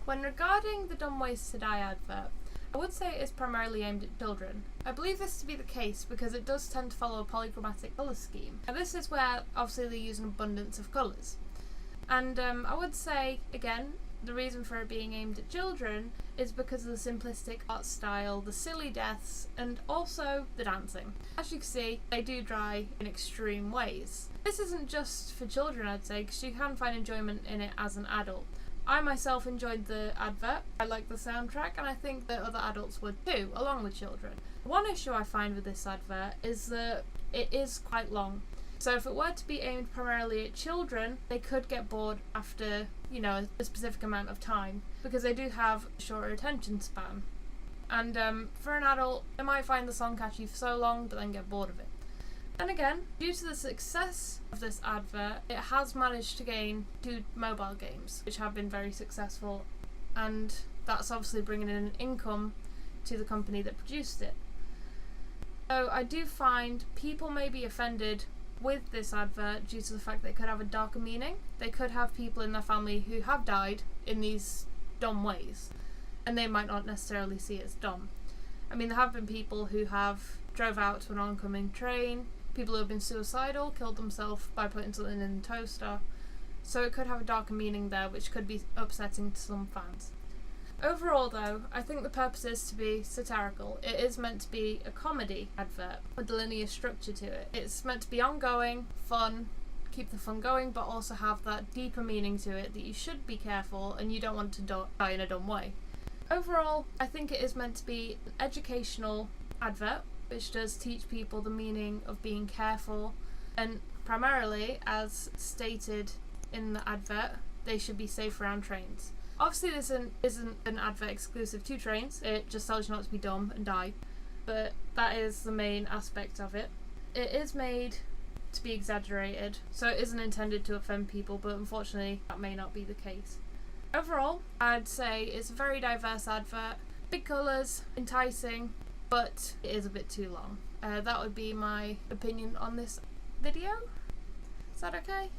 When regarding the Dumb Ways to Die advert, I would say it is primarily aimed at children. I believe this to be the case because it does tend to follow a polychromatic colour scheme. Now this is where obviously they use an abundance of colours. And I would say, again, the reason for it being aimed at children is because of the simplistic art style, the silly deaths, and also the dancing. As you can see, they do die in extreme ways. This isn't just for children, I'd say, because you can find enjoyment in it as an adult. I myself enjoyed the advert, I like the soundtrack, and I think that other adults would too, along with children. One issue I find with this advert is that it is quite long. So if it were to be aimed primarily at children, they could get bored after, a specific amount of time, because they do have a shorter attention span. And for an adult, they might find the song catchy for so long, but then get bored of it. And again, due to the success of this advert, it has managed to gain 2 mobile games, which have been very successful, and that's obviously bringing in an income to the company that produced it. So I do find people may be offended with this advert due to the fact that it could have a darker meaning. They could have people in their family who have died in these dumb ways, and they might not necessarily see it as dumb. I mean, there have been people who have drove out to an oncoming train, people who have been suicidal, killed themselves by putting something in the toaster, so it could have a darker meaning there, which could be upsetting to some fans. Overall though, I think the purpose is to be satirical. It is meant to be a comedy advert with a linear structure to it. It's meant to be ongoing, fun, keep the fun going, but also have that deeper meaning to it that you should be careful and you don't want to die in a dumb way. Overall, I think it is meant to be an educational advert which does teach people the meaning of being careful, and primarily, as stated in the advert, they should be safe around trains. Obviously this isn't an advert exclusive to trains, it just tells you not to be dumb and die, but that is the main aspect of it. It is made to be exaggerated, so it isn't intended to offend people, but unfortunately that may not be the case. Overall, I'd say it's a very diverse advert, big colours, enticing, but it is a bit too long. That would be my opinion on this video. Is that okay?